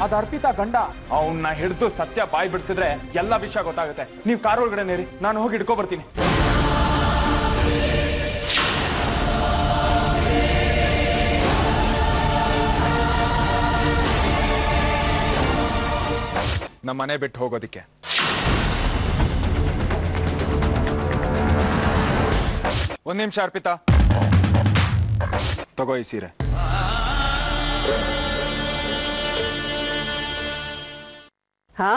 ಅದು ಅರ್ಪಿತಾ ಗಂಡ. ಅವನ್ನ ಹಿಡಿದು ಸತ್ಯ ಬಾಯಿ ಬಿಡಿಸಿದ್ರೆ ಎಲ್ಲ ವಿಷಯ ಗೊತ್ತಾಗುತ್ತೆ. ನೀವು ಕಾರ್ ಒಳಗಡೆ ನೇರಿ, ನಾನು ಹೋಗಿ ಹಿಡ್ಕೊ ಬರ್ತೀನಿ. ನಮ್ಮ ಮನೆ ಬಿಟ್ಟು ಹೋಗೋದಿಕ್ಕೆ. ಒಂದ್ ನಿಮಿಷ ಅರ್ಪಿತಾ, ತಗೋ ಈ ಸೀರೆ. ಹಾ,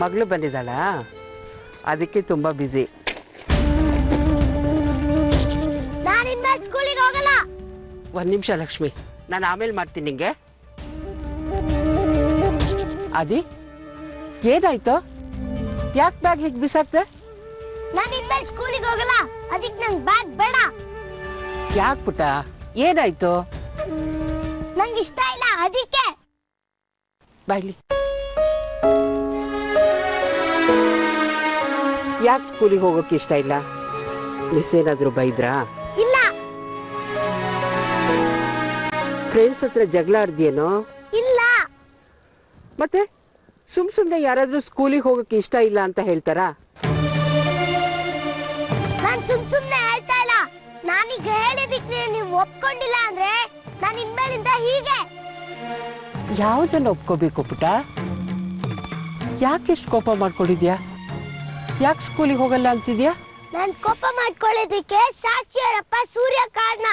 ಮಗಳು ಬಂದಿದ್ದಾಳ, ಅದಕ್ಕೆ ತುಂಬಾ ಬ್ಯುಸಿ. ಒಂದ್ ನಿಮಿಷ ಲಕ್ಷ್ಮಿ, ನಾನು ಆಮೇಲೆ ಮಾಡ್ತೀನಿ ನಿಂಗೆ. ಅದಿ ಏನಾಯ್ತು? ಯಾಕೆ ಬ್ಯಾಗ್ ಹೀಗೆ ಬಿಸಾಕ್ತೆ? ನಾನು ಇನ್ಮೇಲೆ ಸ್ಕೂಲಿಗೆ ಹೋಗಲ್ಲ, ಅದಕ್ಕೆ ನಂಗೆ ಬ್ಯಾಗ್ ಬೇಡ. ಯಾಕೆ ಪುಟ್ಟ, ಏನಾಯ್ತು? ನಂಗೆ ಇಷ್ಟ ಇಲ್ಲ, ಅದಕ್ಕೆ. ಬಾಯ್ಲಿ. ಯಾಕೆ ಸ್ಕೂಲಿಗೆ ಹೋಗೋಕೆ ಇಷ್ಟ ಇಲ್ಲ? ಮಿಸ್ ಏನಾದ್ರು ಬೈದ್ರಾ? ಇಲ್ಲ. ಫ್ರೆಂಡ್ಸ್ ಹತ್ರ ಜಗಳ ಆಡ್ದಿಯೇನೋ? ಇಲ್ಲ. ಮತ್ತೆ ಸುಮ್ನೆ ಯಾರಾದ್ರೂ ಸ್ಕೂಲಿಗೆ ಹೋಗಕ್ಕೆ ಇಷ್ಟ ಇಲ್ಲ ಅಂತ ಹೇಳ್ತಾರಾ? ನಾನು ಸುಮ್ನೆ ಹೇಳ್ತಾ ಇಲ್ಲ. ನಾನೀಗ ಹೇಳಿದಕ್ಕೆ ನೀವು ಒಪ್ಕೊಂಡಿಲ್ಲ ಅಂದ್ರೆ ನಾನು ಇನ್ಮೇಲಿಂದ ಹೀಗೆ. ಯಾವ್ದನ್ನ ಒಪ್ಕೋಬೇಕು ಪುಟ? ಯಾಕೆ ಇಷ್ಟು ಕೋಪ ಮಾಡ್ಕೊಂಡಿದ್ಯಾ? ಯಾಕೆ ಸ್ಕೂಲಿಗೆ ಹೋಗಲ್ಲ ಅಂತಿದ್ಯಾ? ನಾನು ಕೋಪ ಮಾಡ್ಕೊಳ್ಳೋದಕ್ಕೆ ಸಾಕ್ಷಿಯವರಪ್ಪ ಸೂರ್ಯ ಕಾರಣ.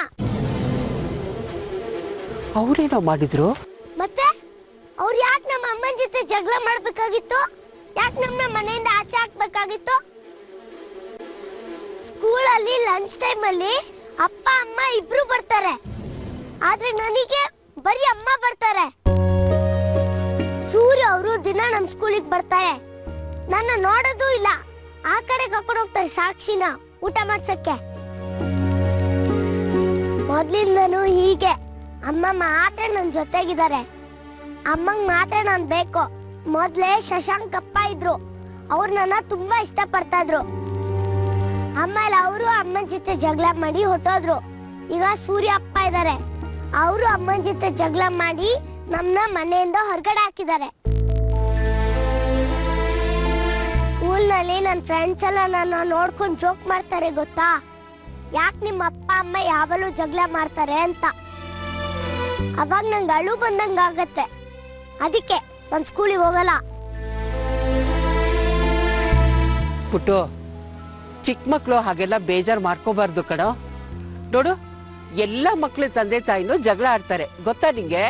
ಅವ್ರೇನೋ ಮಾಡಿದ್ರು? ಮತ್ತೆ ಅವ್ರು ಯಾಕೆ ನಮ್ಮ ಅಮ್ಮನ ಜೊತೆ ಜಗಳ ಮಾಡ್ಬೇಕಾಗಿತ್ತು? ಯಾಕೆ ನಮ್ಮನ್ನ ಮನೆಯಿಂದ ಆಚೆ ಹಾಕ್ಬೇಕಾಗಿತ್ತು? ಸ್ಕೂಲಲ್ಲಿ ಲಂಚ್ ಟೈಮ್ ಅಲ್ಲಿ ಅಪ್ಪ ಅಮ್ಮ ಇಬ್ರು ಬರ್ತಾರೆ, ಆದ್ರೆ ನನಗೆ ಬರೀ ಅಮ್ಮ ಬರ್ತಾರೆ. ಸೂರ್ಯ ಅವರು ದಿನ ನಮ್ಮ ಸ್ಕೂಲಿಗೆ ಬರ್ತಾರೆ, ನನ್ನ ನೋಡೋದು ಇಲ್ಲ. ಆ ಕಡೆ ಕರ್ಕೊಂಡು ಹೋಗ್ತಾರೆ ಸಾಕ್ಷಿನ ಊಟ ಮಾಡ್ಸಕ್ಕೆ. ಮೊದ್ಲಿಂದನೂ ಹೀಗೆ. ಅಮ್ಮ ಮಾತ್ರ ನನ್ನ ಜೊತೆಗಿದ್ದಾರೆ, ಅಮ್ಮಂಗ್ ಮಾತ್ರ ನಾನು ಬೇಕು. ಮೊದ್ಲೇ ಶಶಾಂಕ್ ಅಪ್ಪ ಇದ್ರು, ಅವ್ರು ನನ್ನ ತುಂಬಾ ಇಷ್ಟ ಪಡ್ತಾ ಇದ್ರು. ಆಮೇಲೆ ಅವರು ಅಮ್ಮನ ಜೊತೆ ಜಗಳ ಮಾಡಿ ಹೊಟ್ಟೋದ್ರು. ಈಗ ಸೂರ್ಯ ಅಪ್ಪ ಇದ್ದಾರೆ, ಅವರು ಅಮ್ಮನ ಜೊತೆ ಜಗಳ ಮಾಡಿ ನಮ್ಮನ್ನ ಮನೆಯಿಂದ ಹೊರಗಡೆ ಹಾಕಿದ್ದಾರೆ. ಸ್ಕೂಲ್ನಲ್ಲಿ ನನ್ನ ಫ್ರೆಂಡ್ಸ್ ಎಲ್ಲ ನನ್ನ ನೋಡ್ಕೊಂಡು ಜೋಕ್ ಮಾಡ್ತಾರೆ ಗೊತ್ತಾ? ಯಾಕೆ ನಿಮ್ಮ ಅಪ್ಪ ಅಮ್ಮ ಯಾವಾಗಲೂ ಜಗಳ ಮಾಡ್ತಾರೆ ಅಂತ. ಅವಾಗ ನಂಗೆ ಅಳು ಬಂದಂಗ ಆಗತ್ತೆ, ಅದಕ್ಕೆ ನಾನು ಸ್ಕೂಲಿಗೆ ಹೋಗಲ್ಲ. ಪುಟ್ಟು, ಚಿಕ್ಕ ಮಕ್ಕಳು ಹಾಗೆಲ್ಲ ಬೇಜಾರು ಮಾಡ್ಕೋಬಾರ್ದು ಕಣೋ. ನೋಡು, ಎಲ್ಲ ಮಕ್ಳು ತಂದೆ ತಾಯಿನೂ ಜಗಳ ಆಡ್ತಾರೆ, ಗೊತ್ತಾ ನಿಂಗೆ?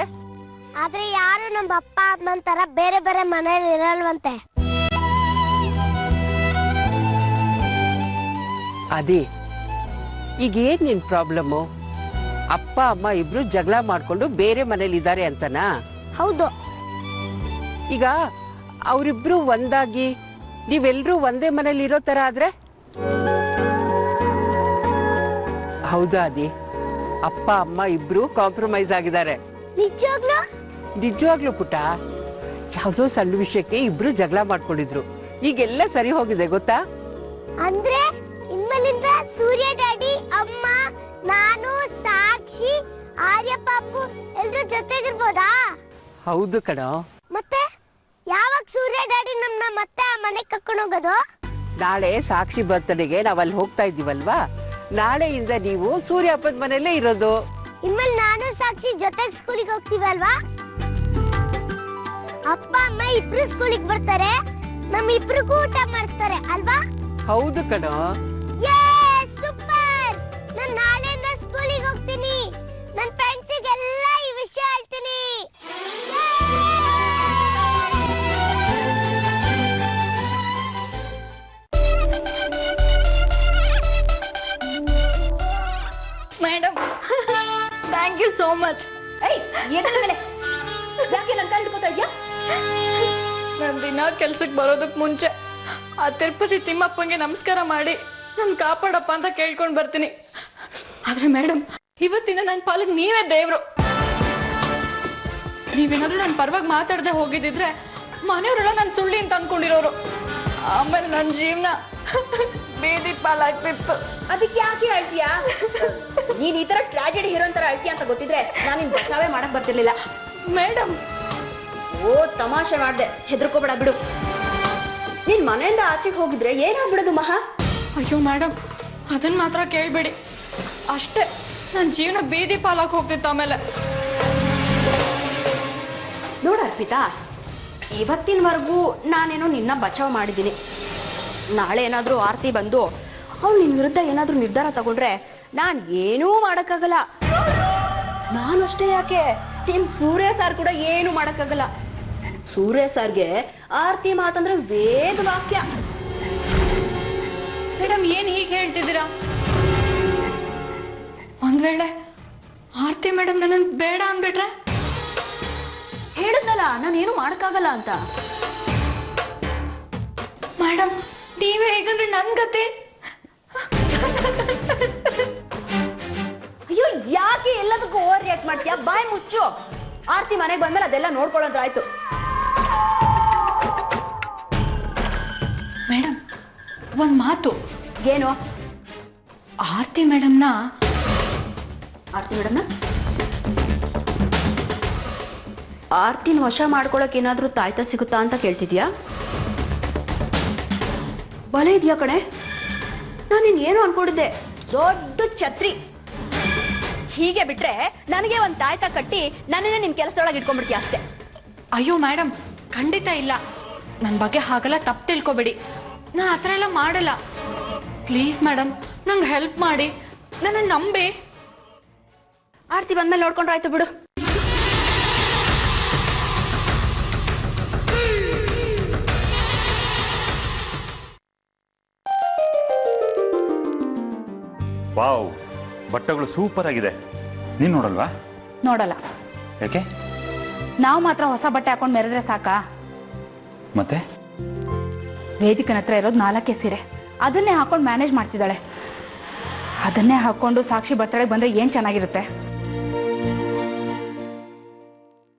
ಆದ್ರೆ ಯಾರು ನಮ್ಮ ಅಪ್ಪ ಅಮ್ಮನ ತರ ಬೇರೆ ಬೇರೆ ಮನೇಲಿ ಇರಲ್ವಂತೆ. ಅದೇ ಈಗ ಏನ್ ನಿನ್ ಪ್ರಾಬ್ಲಮ್ಮು? ಅಪ್ಪ ಅಮ್ಮ ಇಬ್ರು ಜಗಳ ಮಾಡ್ಕೊಂಡು ಬೇರೆ ಮನೇಲಿ ಇದ್ದಾರೆ ಅಂತನಾ? ಹೌದು. ಈಗ ಅವರಿಬ್ರು ಒಂದಾಗಿ ನೀವೆಲ್ರೂ ಒಂದೇ ಮನೇಲಿ ಇರೋ ತರ ಆದ್ರೆ? ಹೌದಾ ಅದಿ? ಅಪ್ಪ ಅಮ್ಮ ಇಬ್ರು ಕಾಂಪ್ರಮೈಸ್ ಆಗಿದ್ದಾರೆ. ನಿಜವಾಗ್ಲೂ? ನಿಜವಾಗ್ಲೂ ಪುಟ್ಟ. ಯಾವ್ದೋ ಸಣ್ಣ ವಿಷಯಕ್ಕೆ ಇಬ್ರು ಜಗಳ ಮಾಡ್ಕೊಂಡಿದ್ರು, ಈಗೆಲ್ಲ ಸರಿ ಹೋಗಿದೆ ಗೊತ್ತಾ? ಅಂದ್ರೆ ಇನ್ಮೇಲಿಂದ ಸೂರ್ಯ ಡ್ಯಾಡಿ, ಅಮ್ಮ, ನಾನು, ಸಾಕ್ಷಿ, ಆರ್ಯ ಪಾಪು ಎಲ್ರೂ ಜೊತೆಗಿರ್ಬೋದಾ? ಹೌದು ಕಣೋ. ಮತ್ತೆ ಯಾವಾಗ ಸೂರ್ಯ ಡ್ಯಾಡಿ ನಮ್ಮನ್ನ ಮತ್ತೆ ಆ ಮನೆಗೆ ಕರ್ಕೊಂಡು ಹೋಗೋದು? ನಾಳೆ ಸಾಕ್ಷಿ ಬರ್ತಡೆಗೆ ನಾವ್ ಅಲ್ಲಿ ಹೋಗ್ತಾ ಇದೀವಲ್ವಾ, ನಾಳೆಯಿಂದ ನೀವು ಸೂರ್ಯ ಅಪ್ಪನ ಮನೆಯಲ್ಲೇ ಇರೋದು. ಇನ್ಮೇಲೆ ನಾನು ಸಾಕ್ಷಿ ಜೊತೆಗೆ ಸ್ಕೂಲಿಗೆ ಹೋಗ್ತೀವಲ್ವಾ? ಅಪ್ಪ ಅಮ್ಮ ಇಬ್ರು ಸ್ಕೂಲಿಗೆ ಬರ್ತಾರೆ, ನಮ್ಮ ಇಬ್ರಿಗೂ ಊಟ ಮಾಡಿಸ್ತಾರೆ ಅಲ್ವಾ? ಹೌದು ಕಣೋ. ಸೂಪರ್! ನಾನು ನಾಳೆಯಿಂದ ಸ್ಕೂಲಿಗೆ ಹೋಗ್ತೀನಿ, ನನ್ನ ಫ್ರೆಂಡ್ಸಿಗೆಲ್ಲ ಈ ವಿಷಯ ಹೇಳ್ತೀನಿ. Madam, thank you so much. ನಾನು ದಿನ ಕೆಲ್ಸಕ್ಕೆ ಬರೋದಕ್ಕೆ ಮುಂಚೆ ಆ ತಿರುಪತಿ ತಿಮ್ಮಪ್ಪಂಗೆ ನಮಸ್ಕಾರ ಮಾಡಿ ನಾನು ಕಾಪಾಡಪ್ಪ ಅಂತ ಕೇಳ್ಕೊಂಡು ಬರ್ತೀನಿ. ಆದ್ರೆ ಮೇಡಮ್, ಇವತ್ತಿನ ನನ್ನ ಪಾಲಿಗೆ ನೀವೇ ದೇವ್ರು. ನೀವೇನಾದ್ರೂ ನನ್ನ ಪರವಾಗಿ ಮಾತಾಡದೆ ಹೋಗಿದ್ದಿದ್ರೆ ಮನೆಯವರೆಲ್ಲ ನಾನು ಸುಳ್ಳಿ ಅಂತ ಅನ್ಕೊಂಡಿರೋರು. ಆಮೇಲೆ ನನ್ನ ಜೀವನ ಬೀದಿ ಪಾಲಾಗ್ತಿತ್ತು. ಅದಕ್ಕೆ ಯಾಕೆ ಅಳ್ತೀಯಾ? ನೀನ್ ಈ ತರ ಟ್ರಾಜಿಡಿ ಹೀರೋ ತರ ಅಳ್ತೀಯ ಅಂತ ಗೊತ್ತಿದ್ರೆ ನಾನು ನಿನ್ ಬಚಾವೇ ಮಾಡಕ್ ಬರ್ತಿರ್ಲಿಲ್ಲ. ಮೇಡಮ್, ಓ ತಮಾಷೆ ಮಾಡ್ದೆ, ಹೆದರ್ಕೋಬೇಡ ಬಿಡು. ನೀನ್ ಮನೆಯಿಂದ ಆಚೆಗೆ ಹೋಗಿದ್ರೆ ಏನಾಗ್ಬಿಡೋದು ಮಹಾ? ಅಯ್ಯೋ ಮೇಡಮ್, ಅದನ್ನ ಮಾತ್ರ ಕೇಳಬೇಡಿ. ಅಷ್ಟೇ, ನನ್ನ ಜೀವನ ಬೀದಿ ಪಾಲಾಗಿ ಹೋಗ್ತಿತ್ತು ಆಮೇಲೆ. ನೋಡ ಅರ್ಪಿತಾ, ಇವತ್ತಿನವರೆಗೂ ನಾನೇನೋ ನಿನ್ನ ಬಚಾವ್ ಮಾಡಿದ್ದೀನಿ. ನಾಳೆ ಏನಾದರೂ ಆರತಿ ಬಂದು ಅವ್ಳು ನಿನ್ನ ವಿರುದ್ಧ ಏನಾದರೂ ನಿರ್ಧಾರ ತಗೊಂಡ್ರೆ ನಾನು ಏನೂ ಮಾಡೋಕ್ಕಾಗಲ್ಲ. ನಾನು ಅಷ್ಟೇ ಯಾಕೆ, ನಿಮ್ಮ ಸೂರ್ಯ ಸಾರ್ ಕೂಡ ಏನೂ ಮಾಡೋಕ್ಕಾಗಲ್ಲ. ಸೂರ್ಯ ಸಾರ್ಗೆ ಆರತಿ ಮಾತಂದ್ರೆ ವೇದ ವಾಕ್ಯ. ಮೇಡಮ್, ಏನು ಹೀಗೆ ಹೇಳ್ತಿದ್ದೀರಾ? ಒಂದ್ ವೇಳೆ ಆರತಿ ಮೇಡಮ್ ನನ್ನನ್ನು ಬೇಡ ಅಂದ್ಬಿಟ್ರೆ? ಹೇಳಿದ್ನಲ್ಲ ನಾನೇನು ಮಾಡೋಕ್ಕಾಗಲ್ಲ ಅಂತ. ಮೇಡಮ್, ನೀವೇ ಹೇಗಂದ್ರೆ ನನ್ನ ಗತಿ. ಅಯ್ಯೋ, ಯಾಕೆ ಎಲ್ಲದಕ್ಕೂ ಓವರ್ ರಿಯಾಕ್ಟ್ ಮಾಡ್ತೀಯಾ? ಬಾಯ್ ಮುಚ್ಚು. ಆರತಿ ಮನೆಗೆ ಬಂದ್ಮೇಲೆ ಅದೆಲ್ಲ ನೋಡ್ಕೊಳ್ಳೋದ್ರ ಆಯ್ತು. ಮೇಡಮ್, ಒಂದು ಮಾತು. ಏನು? ಆರತಿ ಮೇಡಮ್ನ ಆರ್ತಿನ ವಶ ಮಾಡ್ಕೊಳಕ್ ಏನಾದ್ರೂ ತಾಯ್ತ ಸಿಗುತ್ತಾ ಅಂತ ಕೇಳ್ತಿದ್ಯಾ? ಬಲೆ ಇದೆಯಾ ಕಣೆ. ನಾನು ಏನು ಅನ್ಕೊಂಡಿದ್ದೆ, ದೊಡ್ಡ ಛತ್ರಿ. ಹೀಗೆ ಬಿಟ್ರೆ ನನಗೆ ಒಂದು ತಾಯ್ತ ಕಟ್ಟಿ ನನ್ನನ್ನೇ ನಿನ್ನ ಕೆಲಸದೊಳಗೆ ಇಟ್ಕೊಂಡ್ಬಿಡ್ತೀಯ ಅಷ್ಟೇ. ಅಯ್ಯೋ ಮೇಡಮ್, ಖಂಡಿತ ಇಲ್ಲ. ನನ್ನ ಬಗ್ಗೆ ಹಾಗೆಲ್ಲ ತಪ್ಪು ತಿಳ್ಕೊಬೇಡಿ. ನಾ ಆ ಥರ ಎಲ್ಲ ಮಾಡಲ್ಲ. ಪ್ಲೀಸ್ ಮೇಡಮ್, ನಂಗೆ ಹೆಲ್ಪ್ ಮಾಡಿ, ನನ್ನ ನಂಬಿ. ಆರ್ತಿ ಬಂದ್ಮೇಲೆ ನೋಡ್ಕೊಂಡ್ರೆ ಆಯ್ತು ಬಿಡು. ವಾವ್, ಬಟ್ಟೆಗಳು ಸೂಪರ್ ಆಗಿದೆ. ನೀನು ನೋಡಲ್ವಾ? ನೋಡಲ್ಲ. ಯಾಕೆ? ನಾವು ಮಾತ್ರ ಹೊಸ ಬಟ್ಟೆ ಹಾಕೊಂಡು ಮೆರೆದ್ರೆ ಸಾಕಾ? ಮತ್ತೆ ವೇದಿಕನ ಹತ್ರ ಇರೋದು 4 ಸೀರೆ, ಅದನ್ನೇ ಹಾಕೊಂಡು ಮ್ಯಾನೇಜ್ ಮಾಡ್ತಿದ್ದಾಳೆ. ಅದನ್ನೇ ಹಾಕೊಂಡು ಸಾಕ್ಷಿ ಬರ್ತಡೆಗೆ ಬಂದರೆ ಏನು ಚೆನ್ನಾಗಿರುತ್ತೆ.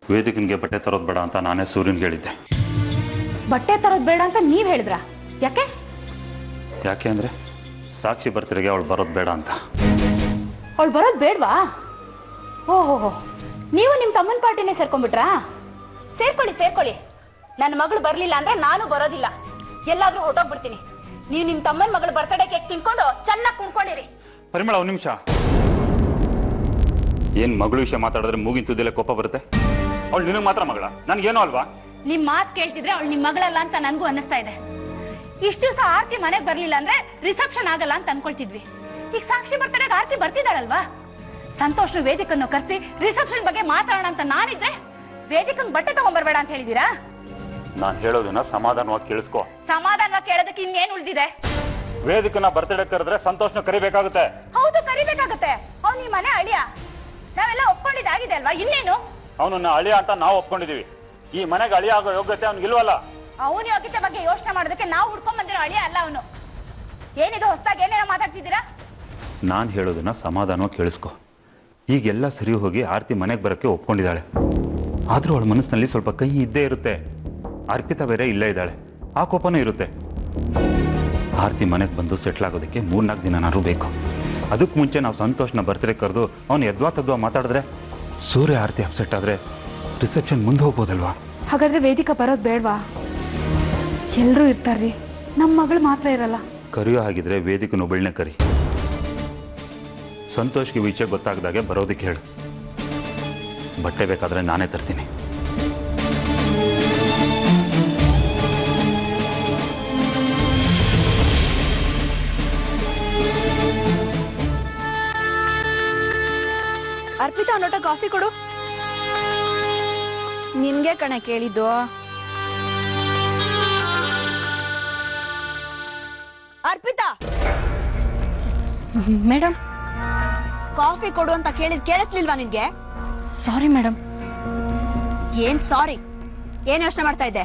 ವೇದಿಕನಿಗೆ ಬಟ್ಟೆ ತರೋದು ಬೇಡ ಅಂತ ನಾನೇ ಸೂರ್ಯನ್ಗೆ ಹೇಳಿದ್ದೆ. ಬಟ್ಟೆ ತರೋದು ಬೇಡ ಅಂತ ನೀವು ಹೇಳಿದ್ರಾ? ಯಾಕೆ? ಯಾಕೆ ಅಂದರೆ ಸಾಕ್ಷಿ ಬರ್ತಡೆಗೆ ಅವಳು ಬರೋದು ಬೇಡ ಅಂತ. ಅವಳು ಬರೋದು ಬೇಡವಾ? ಓಹೋ, ನೀವು ನಿಮ್ಮ ತಮ್ಮನ ಪಾರ್ಟಿನೇ ಸೇರ್ಕೊಂಡ್ಬಿಟ್ರಾ? ಸೇರ್ಕೊಳ್ಳಿ. ನನ್ನ ಮಗಳು ಬರಲಿಲ್ಲ ಅಂದರೆ ನಾನು ಬರೋದಿಲ್ಲ. ಎಲ್ಲಾದರೂ ಹೊಟ್ಟೋಗ್ಬಿಡ್ತೀನಿ. ನೀವು ನಿಮ್ಮ ತಮ್ಮನ ಮಗಳು ಬರ್ತಡೇ ಕೇಕ್ ತಿನ್ಕೊಂಡು ಚೆನ್ನಾಗಿ ಕುಣ್ಕೊಂಡಿರಿ. ಪರಿಮಳ, ಒಂದು ನಿಮಿಷ. ಏನು ಮಗಳು ವಿಷಯ ಮಾತಾಡಿದ್ರೆ ಮೂಗಿನ ತುದಿಯಲ್ಲೇ ಕೋಪ ಬರುತ್ತೆ? ಅವಳು ನಿನಗೆ ಮಾತ್ರ ಮಗಳ, ನನಗೇನೋ ಅಲ್ವಾ? ನಿಮ್ಮ ಮಾತು ಕೇಳ್ತಿದ್ರೆ ಅವಳು ನಿಮ್ಮ ಮಗಳಲ್ಲ ಅಂತ ನನಗೂ ಅನ್ನಿಸ್ತಾ ಇದೆ. ಇಷ್ಟು ದಿವಸ ಆರ್ತಿ ಮನೆಗೆ ಬರಲಿಲ್ಲ ಅಂದ್ರೆ ರಿಸೆಪ್ಷನ್ ಆಗಲ್ಲ ಅಂತ ಅನ್ಕೊಳ್ತಿದ್ವಿ. ಈಗ ಸಾಕ್ಷಿ ಬರ್ತಡೆಗೆ ಆರ್ತಿ ಬರ್ತಿದ್ದಾಳಲ್ವಾ? ಸಂತೋಷ್ನು ವೇದಿಕನ್ನು ಕರೆಸಿ ರಿಸೆಪ್ಷನ್ ಬಗ್ಗೆ ಮಾತಾಡೋಣ ಅಂತ ನಾನಿದ್ರೆ ವೇದಿಕಂಗೆ ಬಟ್ಟೆ ತಗೊಂಡ್ಬರ್ಬೇಡ ಅಂತ ಹೇಳಿದೀರಾ? ನಾನು ಹೇಳೋದನ್ನ ಸಮಾಧಾನವಾಗಿ ಕೇಳಿಸ್ಕೊ. ಸಮಾಧಾನವಾಗಿ ಕೇಳೋದಕ್ಕೆ ಇನ್ನೇನು ಉಳಿದಿದೆ? ವೇದಿಕನ ಬರ್ತಡೆ ಕರೆದ್ರೆ ಸಂತೋಷನ ಕರಿಬೇಕಾಗುತ್ತೆ. ಹೌದು, ಕರಿಬೇಕಾಗುತ್ತೆ. ಅವ್ನು ಈ ಮನೆ ಅಳಿಯ, ನಾವೆಲ್ಲ ಒಪ್ಕೊಂಡಿದ್ದಾಗಿದೆ ಅಲ್ವಾ? ಇನ್ನೇನು? ಅವನನ್ನ ಅಳಿಯ ಅಂತ ನಾವು ಒಪ್ಕೊಂಡಿದೀವಿ. ಈ ಮನೆಗೆ ಅಳಿಯ ಆಗೋ ಯೋಗ್ಯತೆ ಅವ್ನಿಗಿಲ್ವಲ್ಲ. ಅವನ ಯೋಗ್ಯತೆ ಬಗ್ಗೆ ಯೋಚನೆ ಮಾಡೋದಕ್ಕೆ ನಾವು ಹುಡ್ಕೊಂಡ್ ಬಂದಿರೋ ಅಳಿಯ ಅಲ್ಲ ಅವನು. ಏನಿದು ಹೊಸದಾಗಿ ಏನೇನೋ ಮಾತಾಡ್ತಿದ್ದೀರಾ? ನಾನು ಹೇಳೋದನ್ನ ಸಮಾಧಾನವಾಗಿ ಕೇಳಿಸ್ಕೊ. ಈಗೆಲ್ಲ ಸರಿ ಹೋಗಿ ಆರತಿ ಮನೆಗೆ ಬರೋಕ್ಕೆ ಒಪ್ಕೊಂಡಿದ್ದಾಳೆ. ಆದರೂ ಅವಳ ಮನಸ್ಸಿನಲ್ಲಿ ಸ್ವಲ್ಪ ಕೈ ಇದ್ದೇ ಇರುತ್ತೆ. ಅರ್ಪಿತಾ ಬೇರೆ ಇಲ್ಲೇ ಇದ್ದಾಳೆ, ಆ ಕೋಪನೂ ಇರುತ್ತೆ. ಆರತಿ ಮನೆಗೆ ಬಂದು ಸೆಟ್ಲ್ ಆಗೋದಕ್ಕೆ 3-4 ದಿನನಾದ್ರೂ ಬೇಕು. ಅದಕ್ಕೆ ಮುಂಚೆ ನಾವು ಸಂತೋಷನ ಬರ್ತಡೇ ಕರೆದು ಅವನು ಯದ್ವಾ ಮಾತಾಡಿದ್ರೆ, ಸೂರ್ಯ ಆರತಿ ಅಪ್ಸೆಟ್ ಆದರೆ ರಿಸೆಪ್ಷನ್ ಮುಂದೆ ಹೋಗ್ಬೋದಲ್ವಾ? ಹಾಗಾದ್ರೆ ವೇದಿಕಾ ಬರೋದು ಬೇಡವಾ? ಎಲ್ಲರೂ ಇರ್ತಾರ್ರಿ, ನಮ್ಮ ಮಗಳು ಮಾತ್ರ ಇರಲ್ಲ. ಕರಿಯೋ ಹಾಗಿದ್ರೆ ವೇದಿಕನ ಒಬ್ಬಳನ್ನೇ ಕರಿ. ಸಂತೋಷ್ಗೆ ವಿಷಯ ಗೊತ್ತಾಗದಾಗೆ ಬರೋದಕ್ಕೆ ಹೇಳು. ಬಟ್ಟೆ ಬೇಕಾದರೆ ನಾನೇ ತರ್ತೀನಿ. ಅರ್ಪಿತಾ, ಒಂದು ಲೋಟ ಕಾಫಿ ಕೊಡು. ನಿನ್ಗೆ ಕಣೆ ಕೇಳಿದ್ದು. ಅರ್ಪಿತಾ, ಮೇಡಮ್, ಕಾಫಿ ಕೊಡು ಅಂತ ಕೇಳಿಸ್ಲಿಲ್ವಾ ನಿನ್ಗೆ? Sorry madam. ಏನ್ ಸಾರಿ? ಏನ್ ಯೋಚನೆ ಮಾಡ್ತಾ ಇದ್ದೆ?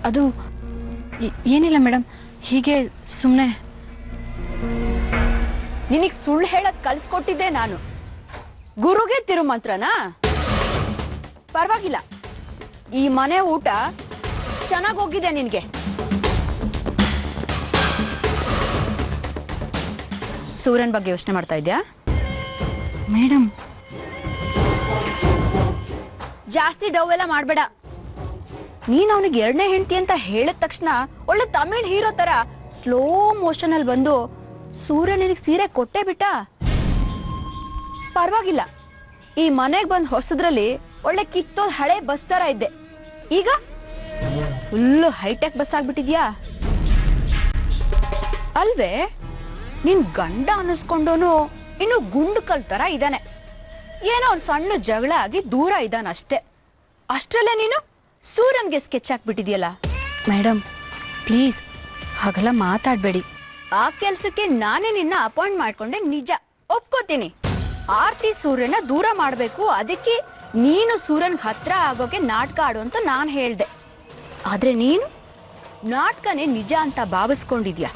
ಅದು ಏನಿಲ್ಲ ಮೇಡಮ್, ಹೀಗೆ ಸುಮ್ಮನೆ. ನಿನಗೆ ಸುಳ್ಳು ಹೇಳಕ್ ಕಲ್ಸ್ಕೊಟ್ಟಿದ್ದೆ ನಾನು. ಗುರುಗೆ ತಿರುಮಂತ್ರನಾ? ಪರವಾಗಿಲ್ಲ, ಈ ಮನೆ ಊಟ ಚೆನ್ನಾಗಿ ಹೋಗಿದೆ ನಿನ್ಗೆ. ಸೂರ್ಯನ್ ಬಗ್ಗೆ ಯೋಚನೆ ಮಾಡ್ತಾ ಇದ್ಯಾ? ಮೇಡಮ್, ಜಾಸ್ತಿ ಡವ್ ಎಲ್ಲ ಮಾಡಬೇಡ. ನೀನ್ ಅವನಿಗೆ 2ನೇ ಹೆಂಡತಿ ಅಂತ ಹೇಳಿದ ತಕ್ಷಣ ಒಳ್ಳೆ ತಮಿಳ್ ಹೀರೋ ತರ ಸ್ಲೋ ಮೋಷನ್ ಅಲ್ಲಿ ಬಂದು ಸೂರ್ಯ ನಿನಗೆ ಸೀರೆ ಕೊಟ್ಟೆ ಬಿಟ್ಟ. ಪರವಾಗಿಲ್ಲ, ಈ ಮನೆಗೆ ಬಂದು ಹೊಸದ್ರಲ್ಲಿ ಒಳ್ಳೆ ಕಿತ್ತೋದ್ ಹಳೆ ಬಸ್ ತರ ಇದ್ದೆ. ಈಗ ಫುಲ್ಲು ಹೈಟೆಕ್ ಬಸ್ ಆಗ್ಬಿಟ್ಟಿದ್ಯಾ ಅಲ್ವೇ? ನಿನ್ ಗಂಡ ಅನ್ನಿಸ್ಕೊಂಡೋನು ಇನ್ನು ಗುಂಡು ಕಲ್ ತರ ಇದ್ದಾನೆ. ಏನೋ ಒಂದು ಸಣ್ಣ ಜಗಳ ಆಗಿ ದೂರ ಇದ್ದಾನಷ್ಟೇ. ಅಷ್ಟರಲ್ಲೇ ನೀನು ಸೂರ್ಯನ್ಗೆ ಸ್ಕೆಚ್ ಹಾಕ್ಬಿಟ್ಟಿದ್ಯಲ್ಲ. ಮೇಡಮ್ ಪ್ಲೀಸ್ ಹಾಗೆಲ್ಲ ಮಾತಾಡಬೇಡಿ. ಆ ಕೆಲಸಕ್ಕೆ ನಾನೇ ನಿನ್ನ ಅಪಾಯಿಂಟ್ ಮಾಡ್ಕೊಂಡೆ, ನಿಜ ಒಪ್ಕೋತೀನಿ. ಆರ್ತಿ ಸೂರ್ಯನ ದೂರ ಮಾಡಬೇಕು, ಅದಕ್ಕೆ ನೀನು ಸೂರ್ಯನ್ಗೆ ಹತ್ರ ಆಗೋಕೆ ನಾಟಕ ಆಡು ಅಂತ ನಾನು ಹೇಳ್ದೆ. ಆದ್ರೆ ನೀನು ನಾಟಕನೇ ನಿಜ ಅಂತ ಭಾವಿಸ್ಕೊಂಡಿದ್ಯಾ.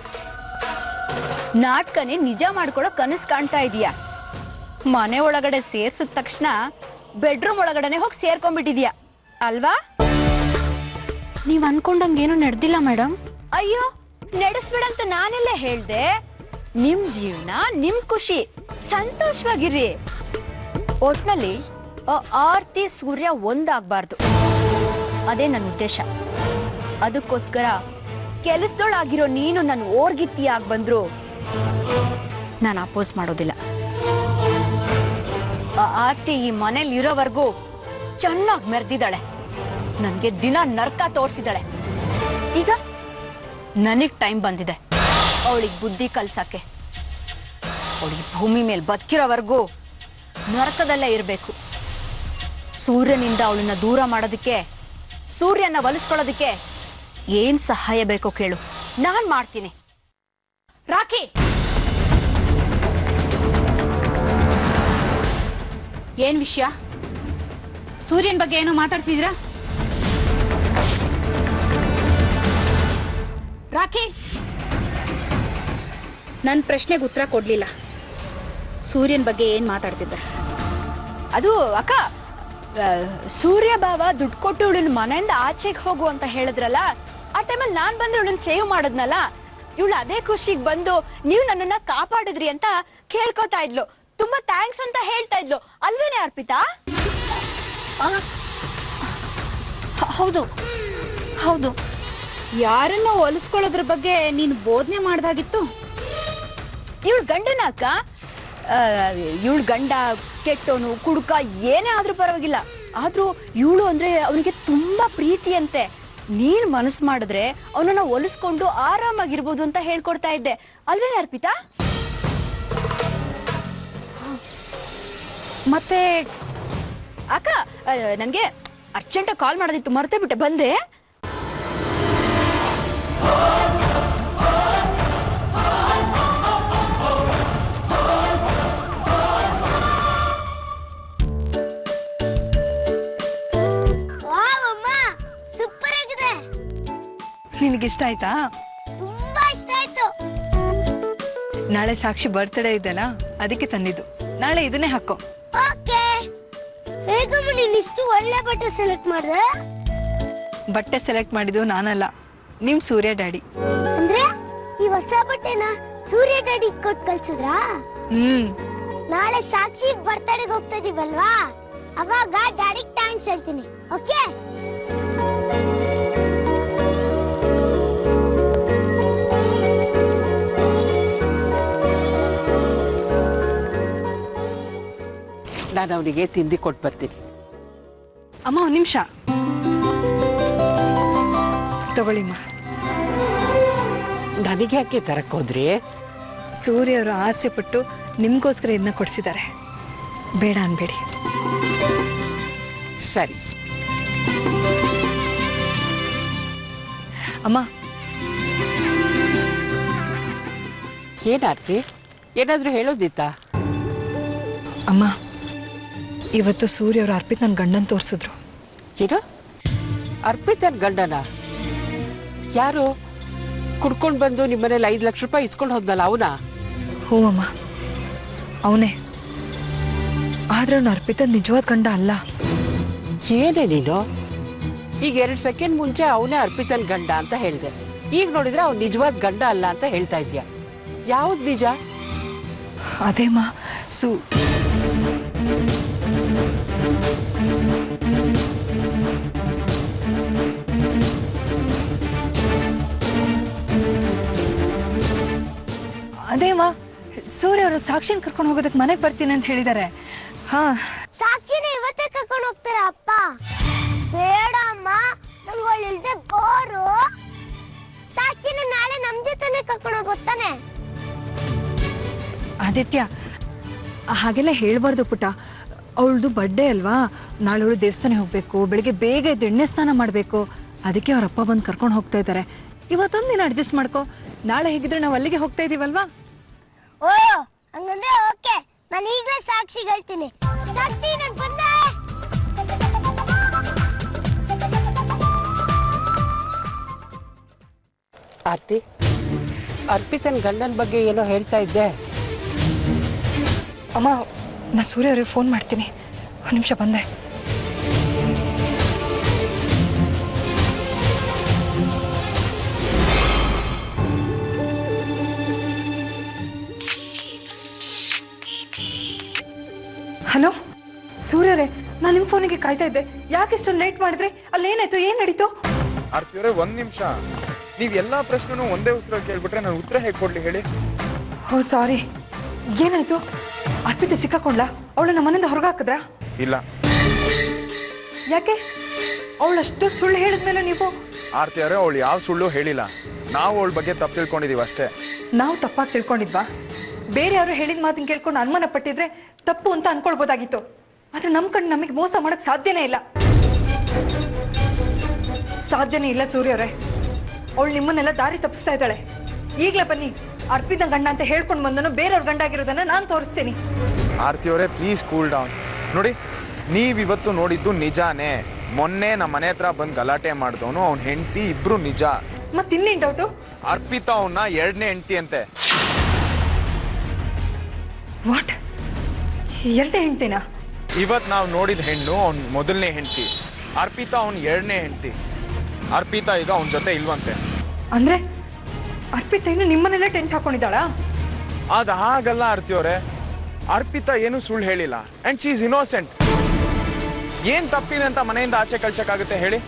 ನಾಟಕನೇ ನಿಜ ಮಾಡ್ಕೊಳ್ಳೋ ಕನಸು ಕಾಣ್ತಾ ಇದೀಯಾ. ಮನೆ ಒಳಗಡೆ ಸೇರ್ಸಿದ ತಕ್ಷಣ ಬೆಡ್ರೂಮ್ ಒಳಗಡೆನೆ ಹೋಗಿ ಸೇರ್ಕೊಂಡ್ಬಿಟ್ಟಿದ್ಯಾ ಅಲ್ವಾ? ನೀವ್ ಅನ್ಕೊಂಡಂಗೇನು ನಡೆದಿಲ್ಲ ಮೇಡಮ್. ಅಯ್ಯೋ, ನಡೆಸ್ಬೇಡಂತ ನಾನೆಲ್ಲ ಹೇಳ್ದೆ. ನಿಮ್ ಜೀವನ ನಿಮ್ ಖುಷಿ, ಸಂತೋಷವಾಗಿರ್ರಿ. ಒಟ್ನಲ್ಲಿ ಆರ್ತಿ ಸೂರ್ಯ ಒಂದಾಗಬಾರ್ದು, ಅದೇ ನನ್ನ ಉದ್ದೇಶ. ಅದಕ್ಕೋಸ್ಕರ ಕೆಲಸದೊಳಾಗಿರೋ ನೀನು ನನ್ನ ಓರ್ಗಿತ್ತಿಯಾಗಿ ಬಂದ್ರು ನಾನು ಅಪೋಸ್ ಮಾಡೋದಿಲ್ಲ. ಆರ್ತಿ ಈ ಮನೇಲಿ ಇರೋವರೆಗೂ ಚೆನ್ನಾಗಿ ಮೆರೆದಿದ್ದಾಳೆ, ನನಗೆ ದಿನ ನರ್ಕ ತೋರಿಸಿದಾಳೆ. ಈಗ ನನಗ್ ಟೈಮ್ ಬಂದಿದೆ ಅವಳಿಗೆ ಬುದ್ಧಿ ಕಲ್ಸಕ್ಕೆ. ಅವಳಿಗೆ ಭೂಮಿ ಮೇಲೆ ಬದುಕಿರೋವರೆಗೂ ನರಕದಲ್ಲೇ ಇರಬೇಕು. ಸೂರ್ಯನಿಂದ ಅವಳನ್ನ ದೂರ ಮಾಡೋದಕ್ಕೆ, ಸೂರ್ಯನ ಒಲಿಸ್ಕೊಳ್ಳೋದಕ್ಕೆ ಏನ್ ಸಹಾಯ ಬೇಕೋ ಕೇಳು, ನಾನ್ ಮಾಡ್ತೀನಿ. ರಾಖಿ, ಏನ್ ವಿಷಯ? ಸೂರ್ಯನ್ ಬಗ್ಗೆ ಏನೋ ಮಾತಾಡ್ತಿದ್ದೀರಾ? ರಾಖಿ, ನನ್ನ ಪ್ರಶ್ನೆಗೆ ಉತ್ತರ ಕೊಡ್ಲಿಲ್ಲ. ಸೂರ್ಯನ್ ಬಗ್ಗೆ ಏನ್ ಮಾತಾಡ್ತಿದ್ದ? ಅದು ಅಕ್ಕ, ಸೂರ್ಯ ಬಾವ ದುಡ್ಡು ಕೊಟ್ಟು ಇವಳನ್ನ ಮನೆಯಿಂದ ಆಚೆಗೆ ಹೋಗು ಅಂತ ಹೇಳಿದ್ರಲ್ಲ, ಆ ಟೈಮಲ್ಲಿ ನಾನ್ ಬಂದು ಇವಳನ್ನ ಸೇವ್ ಮಾಡಿದ್ನಲ್ಲ, ಇವಳು ಅದೇ ಖುಷಿಗೆ ಬಂದು ನೀವು ನನ್ನನ್ನ ಕಾಪಾಡಿದ್ರಿ ಅಂತ ಕೇಳ್ಕೊತಾ ಇದ್ಲು. ತುಂಬಾ ಥ್ಯಾಂಕ್ಸ್ ಅಂತ ಹೇಳ್ತಾ ಇದ್ಲು ಅಲ್ವೇನೆ ಅರ್ಪಿತಾ? ಹೌದು ಹೌದು. ಯಾರನ್ನ ಹೋಲಿಸ್ಕೊಳ್ಳೋದ್ರ ಬಗ್ಗೆ ನೀನು ಬೋಧನೆ ಮಾಡ್ದಾಗಿತ್ತು. ಇವಳು ಗಂಡನ ಅಕ್ಕ, ಇವಳು ಗಂಡ ಕೆಟ್ಟೋನು ಕುಡುಕ ಏನೇ ಆದ್ರೂ ಪರವಾಗಿಲ್ಲ, ಆದ್ರೂ ಇವಳು ಅಂದ್ರೆ ಅವನಿಗೆ ತುಂಬಾ ಪ್ರೀತಿ ಅಂತೆ. ನೀನ್ ಮನಸ್ಸು ಮಾಡಿದ್ರೆ ಅವನನ್ನ ಒಲಿಸ್ಕೊಂಡು ಆರಾಮಾಗಿರ್ಬೋದು ಅಂತ ಹೇಳ್ಕೊಡ್ತಾ ಇದ್ದೆ ಅಲ್ವೇನೆ ಅರ್ಪಿತಾ? ಮತ್ತೆ ಅಕ್ಕ, ನನಗೆ ಅರ್ಜೆಂಟ್ ಕಾಲ್ ಮಾಡೋದಿತ್ತು, ಮರ್ತೇ ಬಿಟ್ಟೆ, ಬಂದೆ. ಸೂಪರ್ ಆಗಿದೆ. ನಿನಗಿಷ್ಟ ಆಯ್ತಾ? ತುಂಬಾ ಇಷ್ಟ ಆಯ್ತು. ನಾಳೆ ಸಾಕ್ಷಿ ಬರ್ತ್ಡೇ ಇದೆಲ್ಲ, ಅದಕ್ಕೆ ತಂದಿದ್ದು. ನಾಳೆ ಇದನ್ನೇ ಹಾಕೋ. ಓಕೆ. ಹೇಗಮ್ಮ ನೀನು ಇಷ್ಟು ಒಳ್ಳೆ ಬಟ್ಟೆ ಸೆಲೆಕ್ಟ್ ಮಾಡಿದೆ? ಬಟ್ಟೆ ಸೆಲೆಕ್ಟ್ ಮಾಡಿದ್ದು ನಾನಲ್ಲ, ನಿಮ್ ಸೂರ್ಯ ಡ್ಯಾಡಿ. ಅಂದ್ರೆ ಈ ಹೊಸ ಬಟ್ಟೆನ ಸೂರ್ಯ ಡ್ಯಾಡಿ ಕೊಟ್ಟು ಕಳ್ಸಿದ್ರಾ? ನಾಳೆ ಸಾಕ್ಷಿ ಬರ್ತಡೆಗೆ ಹೋಗ್ತಾ ಇದೀವಲ್ವಾ, ಅವಾಗ ಡ್ಯಾಡಿಗೆ ಥ್ಯಾಂಕ್ಸ್ ಹೇಳ್ತೀನಿ. ಓಕೆ? ನಾನು ಅವನಿಗೆ ತಿಂಡಿ ಕೊಟ್ಟು ಬರ್ತೀನಿ. ಅಮ್ಮ, ಒಂದು ನಿಮಿಷ ತಗೊಳ್ಳಿಮ್ಮ. ನನಗೆ ಯಾಕೆ ತರಕ್ಕೆ ಹೋದ್ರಿ? ಸೂರ್ಯ ಅವರು ಆಸೆ ಪಟ್ಟು ನಿಮ್ಗೋಸ್ಕರ ಇದನ್ನ ಕೊಡಿಸಿದ್ದಾರೆ, ಬೇಡ ಅನ್ಬೇಡಿ. ಸರಿ ಅಮ್ಮ. ಏನಾರ್ತಿ, ಏನಾದರೂ ಹೇಳೋದಿತ್ತಾ? ಅಮ್ಮ, ಇವತ್ತು ಸೂರ್ಯ ಅವರು ಅರ್ಪಿತ್ ನನ್ನ ಗಂಡನ್ ತೋರಿಸಿದ್ರು. ಏನು, ಅರ್ಪಿತನ್ ಗಂಡನ? ಯಾರು? ಕುಡ್ಕೊಂಡು ಬಂದು ನಿಮ್ಮನೇಲಿ 5 ಲಕ್ಷ ರೂಪಾಯಿ ಇಸ್ಕೊಂಡು ಹೋದ್ನಲ್ಲ ಅವನ? ಹ್ಞೂ ಅಮ್ಮ, ಅವನೇ. ಆದ್ರೆ ಅವ್ನು ಅರ್ಪಿತನ್ ನಿಜವಾದ ಗಂಡ ಅಲ್ಲ. ಏನೇ ನೀನು? ಈಗ 2 ಸೆಕೆಂಡ್ ಮುಂಚೆ ಅವನೇ ಅರ್ಪಿತನ್ ಗಂಡ ಅಂತ ಹೇಳಿದೆ, ಈಗ ನೋಡಿದ್ರೆ ಅವ್ನು ನಿಜವಾದ ಗಂಡ ಅಲ್ಲ ಅಂತ ಹೇಳ್ತಾ ಇದ್ಯಾ. ಯಾವ್ದು ನಿಜ? ಅದೇಮ್ಮ, ಸೂರ್ಯ ಅವರು ಸಾಕ್ಷಿನ ಕರ್ಕೊಂಡು ಹೋಗೋದಕ್ಕೆ ಮನೆಗೆ ಬರ್ತೀನಿ ಅಂತ ಹೇಳಿದ್ದಾರೆ. ಹಾ, ಸಾಕ್ಷಿನ ಇವತ್ತೇ ಕರ್ಕೊಂಡು ಹೋಗ್ತಾರ ಅಪ್ಪ? ಬೇಡ ಅಮ್ಮ, ನಂಗೆ ಇಲ್ದೆ ಬೋರು. ಸಾಕ್ಷಿನ ನಾಳೆ ನಮ್ ಜೊತೆನೆ ಕರ್ಕೊಂಡು ಹೋಗ್ತಾನೆ. ಆದಿತ್ಯ, ಹಾಗೆಲ್ಲ ಹೇಳ್ಬಾರ್ದು ಪುಟ್ಟ. ಅವಳದು ಬರ್ಡೇ ಅಲ್ವಾ, ನಾಳೆ ಅವಳು ದೇವಸ್ಥಾನ ಹೋಗ್ಬೇಕು, ಬೆಳಿಗ್ಗೆ ಬೇಗ ಎದ್ದು ಎಣ್ಣೆ ಸ್ನಾನ ಮಾಡಬೇಕು. ಅದಕ್ಕೆ ಅವ್ರ ಅಪ್ಪ ಬಂದು ಕರ್ಕೊಂಡು ಹೋಗ್ತಾ ಇದ್ದಾರೆ. ಇವತ್ತೊಂದಿನ ಅಡ್ಜಸ್ಟ್ ಮಾಡ್ಕೊ, ನಾಳೆ ಹೇಗಿದ್ರೆ ನಾವು ಅಲ್ಲಿಗೆ ಹೋಗ್ತಾ ಇದೀವಲ್ವಾ? ಓ, ಹಂಗಂದ್ರೆ ಓಕೆ. ನಾನು ಈಗಲೇ ಸಾಕ್ಷಿಗೆ ಹೇಳ್ತೀನಿ. ಸಾಕ್ಷಿ, ನಾನು ಬಂದೆ. ಆರ್ತಿ, ಅರ್ಪಿತನ ಗಂಡನ ಬಗ್ಗೆ ಏನೋ ಹೇಳ್ತಾ ಇದ್ದೆ. ಅಮ್ಮ, ನಾ ಸೂರ್ಯ ಅವ್ರಿಗೆ ಫೋನ್ ಮಾಡ್ತೀನಿ. ಒಂದು ನಿಮಿಷ ಬಂದೆ. ಹಲೋ ಸೂರ್ಯರೇ, ನಾನು ನಿಮ್ಮ ಫೋನಿಗೆ ಕಾಯ್ತಾ ಇದ್ದೆ. ಯಾಕೆ ಇಷ್ಟೊಂದು ಲೇಟ್ ಮಾಡಿದ್ರಿ? ಅಲ್ಲೇನಾಯ್ತು? ಏನು ನಡೀತು? ಆರ್ತಿಯವರೇ, ಒಂದ್ ನಿಮಿಷ. ನೀವ್ ಎಲ್ಲಾ ಪ್ರಶ್ನೆನೂ ಒಂದೇ ಉಸಿರಲ್ಲಿ ಕೇಳ್ಬಿಟ್ರೆ ನಾನು ಉತ್ತರ ಹೇಗೆ ಕೊಡ್ಲಿ ಹೇಳಿ? ಓ ಸಾರಿ, ಏನಾಯ್ತು? ಅರ್ಪಿತ ಸಿಕ್ಕಾಕೊಂಡ್ಲಾ? ಅವಳನ್ನ ಮನೆಯಿಂದ ಹೊರಗೆ ಹಾಕಿದ್ರಾ? ಇಲ್ಲ. ಯಾಕೆ? ಅವಳು ಅಷ್ಟು ಸುಳ್ಳು ಹೇಳಿದ್ಮೇಲೆ ನೀವು? ಆರ್ತಿಯವರೇ, ಅವಳು ಯಾವ ಸುಳ್ಳು ಹೇಳಿಲ್ಲ. ನಾವು ಅವಳ ಬಗ್ಗೆ ತಪ್ಪು ತಿಳ್ಕೊಂಡಿದೀವಿ ಅಷ್ಟೇ. ನಾವು ತಪ್ಪಾಗಿ ತಿಳ್ಕೊಂಡಿದ್ವಾ? ಬೇರೆ ಯಾರು ಹೇಳಿದ ಮಾತನ್ನ ಕೇಳ್ಕೊಂಡು ಅನುಮಾನ ಪಟ್ಟಿದ್ರೆ ತಪ್ಪು ಅಂತ ಅನ್ಕೊಳ್ಬೋದಾಗಿತ್ತು. ಆದ್ರೆ ನಮ್ಮ ಕಣ್ಣು ನಮಗೆ ಮೋಸ ಮಾಡಕ್ ಸಾಧ್ಯನೇ ಇಲ್ಲ. ಸಾಧ್ಯನೇ ಇಲ್ಲ ಸೂರ್ಯವ್ರೆ. ಅವಳು ನಿಮ್ಮನ್ನೆಲ್ಲ ದಾರಿ ತಪ್ಪಿಸ್ತಾ ಇದ್ದಾಳೆ. ಈಗಲೇ ಬನ್ನಿ, ಅರ್ಪಿತ ಗಂಡ ಅಂತ ಹೇಳ್ಕೊಂಡು ಬಂದನು ಬೇರೆಯವ್ರ ಗಂಡ ಆಗಿರೋದನ್ನ ನಾನು ತೋರಿಸ್ತೀನಿ. ಆರ್ತಿಯವರೇ, ಪ್ಲೀಸ್ ಕೂಲ್ ಡೌನ್. ನೋಡಿ, ನೀವಿವತ್ತು ನೋಡಿದ್ದು ನಿಜಾನೇ. ಮೊನ್ನೆ ನಮ್ಮ ಮನೆ ಹತ್ರ ಬಂದು ಗಲಾಟೆ ಮಾಡಿದವನು, ಅವ್ನ ಹೆಂಡತಿ, ಇಬ್ರು ನಿಜ. ಮತ್ತಿನ್ನೇನು ಡೌಟು? ಅರ್ಪಿತಾ ಅವನ್ನ 2ನೇ ಹೆಂಡತಿ ಅಂತೆ. ವಾಟ್? 2ನೇ ಹೆಂಡ್ತಿನಾ? ಇವತ್ತು ನಾವು ನೋಡಿದ ಹೆಣ್ಣು ಅವ್ನ 1ನೇ ಹೆಂಡತಿ. ಅರ್ಪಿತಾ ಅವ್ನ 2ನೇ ಹೆಂಡತಿ. ಅರ್ಪಿತಾ ಈಗ ಅವನ ಜೊತೆ ಇಲ್ವಂತೆ. ಅಂದ್ರೆ ಅರ್ಪಿತಾ ಇನ್ನು ನಿಮ್ಮನ್ನೆಲ್ಲ ಟೆಂಟ್ ಹಾಕೊಂಡಿದ್ದಾಳ? ಅದು ಹಾಗಲ್ಲ ಆರ್ತಿಯವರೇ. ಅರ್ಪಿತಾ ಏನು ಸುಳ್ಳು ಹೇಳಿಲ್ಲ. And she is innocent. ಏನ್ ತಪ್ಪಿದೆ ಅಂತ ಮನೆಯಿಂದ ಆಚೆ ಕಳ್ಸಕ್ಕಾಗುತ್ತೆ ಹೇಳಿ?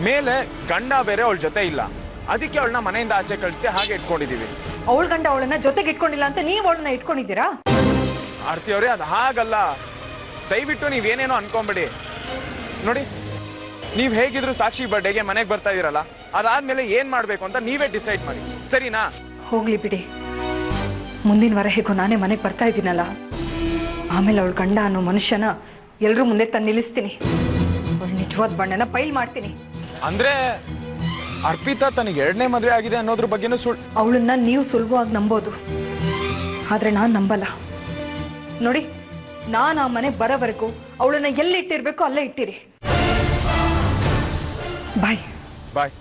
ಮೇಲೆ ಗಂಡ ಬೇರೆ ಅವಳ ಜೊತೆ ಇಲ್ಲ, ಅದಕ್ಕೆ ಅವಳನ್ನ ಮನೆಯಿಂದ ಆಚೆ ಕಳಿಸ್ದೆ, ಹಾಗೆ ಇಟ್ಕೊಂಡಿದೀವಿ. ಅವಳ ಗಂಡ ಅವಳನ್ನ ಜೊತೆಗೆ ಇಟ್ಕೊಂಡಿಲ್ಲ ಅಂತ ನೀವು ಅವಳನ್ನ ಇಟ್ಕೊಂಡಿದ್ದೀರಾ? ಆರ್ತಿಯವರೇ, ಅದು ಹಾಗಲ್ಲ. ದಯವಿಟ್ಟು ನೀವೇನೇನೋ ಅನ್ಕೊಂಬೇಡಿ. ನೋಡಿ, ನೀವು ಹೇಗಿದ್ರು ಸಾಕ್ಷಿ ಬರ್ಡೇಗೆ ಮನೆಗೆ ಬರ್ತಾ ಇದೀರಲ್ಲ, ಅದಾದ್ಮೇಲೆ ಏನ್ ಮಾಡ್ಬೇಕು ಅಂತ ನೀವೇ ಡಿಸೈಡ್ ಮಾಡಿ, ಸರಿನಾ? ಹೋಗ್ಲಿ ಬಿಡಿ. ಮುಂದಿನ ವಾರ ಹೇಗೋ ನಾನೇ ಮನೆಗೆ ಬರ್ತಾ ಇದ್ದೀನಲ್ಲ, ಆಮೇಲೆ ಅವಳ ಗಂಡ ಅನ್ನೋ ಮನುಷ್ಯನ ಎಲ್ರೂ ಮುಂದೆ ತಂದು ನಿಲ್ಲಿಸ್ತೀನಿ. ಅವಳ ನಿಜವಾದ ಬಣ್ಣನ ಪೈಲ್ ಮಾಡ್ತೀನಿ. ಅಂದ್ರೆ ಅರ್ಪಿತಾ ತನಗೆ 2ನೇ ಮದುವೆ ಆಗಿದೆ ಅನ್ನೋದ್ರ ಬಗ್ಗೆನೂ ಸುಳ್ಳು? ಅವಳನ್ನ ನೀವು ಸುಲಭವಾಗಿ ನಂಬೋದು, ಆದ್ರೆ ನಾನು ನಂಬಲ್ಲ. ನೋಡಿ, ನಾನು ಆ ಮನೆಗೆ ಬರೋವರೆಗೂ ಅವಳನ್ನ ಎಲ್ಲಿ ಇಟ್ಟಿರ್ಬೇಕು ಅಲ್ಲೇ ಇಟ್ಟಿರಿ. ಬಾಯ್ ಬಾಯ್.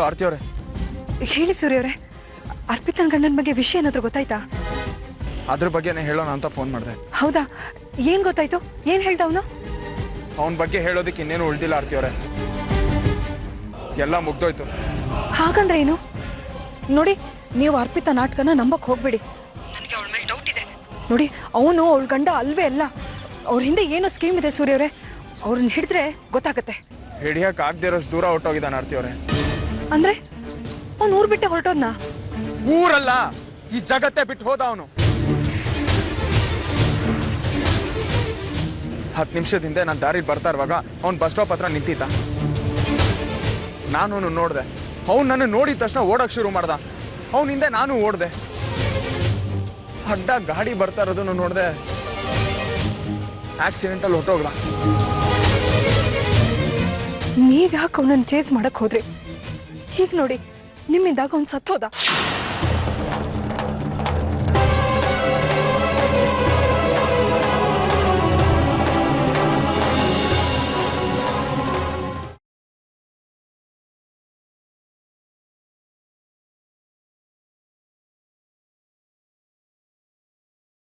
ಹಲೋ ಆರ್ತಿ ಅವರೇ. ಹೇಳಿ ಸೂರ್ಯವ್ರೆ, ಅರ್ಪಿತನ ಗಂಡನ ಬಗ್ಗೆ ವಿಷಯ ಏನಾದರೂ ಗೊತ್ತಾಯ್ತಾ? ಅದ್ರ ಬಗ್ಗೆನೇ ಹೇಳೋಣ ಅಂತ ಫೋನ್ ಮಾಡಿದೆ. ಹೌದಾ, ಏನು ಗೊತ್ತಾಯ್ತು? ಏನು ಹೇಳ್ದ ಅವನು? ಅವನ ಬಗ್ಗೆ ಹೇಳೋದಕ್ಕೆ ಇನ್ನೇನು ಉಳ್ದಿಲ್ಲ ಆರ್ತಿ ಅವರೇ, ಎಲ್ಲ ಮುಗ್ದೋಯ್ತು. ಹಾಗಂದ್ರೆ ಏನು? ನೋಡಿ, ನೀವು ಅರ್ಪಿತ ನಾಟಕನ ನಂಬಕ್ ಹೋಗ್ಬೇಡಿ. ನನಗೆ ಅವಳ ಮೇಲೆ ಡೌಟ್ ಇದೆ. ನೋಡಿ, ಅವನು ಅವಳ ಗಂಡ ಅಲ್ವೇ ಅಲ್ಲ. ಅವ್ರ ಹಿಂದೆ ಏನೋ ಸ್ಕೀಮ್ ಇದೆ ಸೂರ್ಯವ್ರೆ. ಅವ್ರನ್ನ ಹಿಡಿದ್ರೆ ಗೊತ್ತಾಗತ್ತೆ. ಹಿಡಿಯಕ್ಕೆ ಆಗದೆ ಇರೋಷ್ಟು ದೂರ ಹೊರಟೋಗಿದ್ದಾನೆ ಆರ್ತಿ ಅವರೇ. ಅಂದ್ರೆ ಅವ್ನು ಊರ್ ಬಿಟ್ಟೆ ಹೊರಟೋದ್ನ? ಊರಲ್ಲ, ಈ ಜಗತ್ತೇ ಬಿಟ್ಟು ಹೋದ ಅವನು. 10 ನಿಮಿಷದ ಹಿಂದೆ ನಾನು ದಾರಿ ಬರ್ತಾ ಇರುವಾಗ ಅವ್ನು ಬಸ್ ಸ್ಟಾಪ್ ಹತ್ರ ನಿಂತಿದ್ದ. ನಾನು ಅವನು ನೋಡಿದೆ. ಅವ್ನು ನನ್ನ ನೋಡಿದ ತಕ್ಷಣ ಓಡೋಕೆ ಶುರು ಮಾಡ್ದ. ಅವನ ಹಿಂದೆ ನಾನು ಓಡಿದೆ. ಅಡ್ಡ ಗಾಡಿ ಬರ್ತಾ ಇರೋದನ್ನು ನೋಡಿದೆ. ಆಕ್ಸಿಡೆಂಟಲ್ಲಿ ಹೊಟ್ಟೋಗ್ದ. ನೀವ್ ಯಾಕೆ ಅವನನ್ನ ಚೇಸ್ ಮಾಡಕ್ ಹೋದ್ರಿ? ಹೀಗೆ ನೋಡಿ, ನಿಮ್ಮಿಂದಾಗ ಅವ್ನು ಸತ್ತೋದ.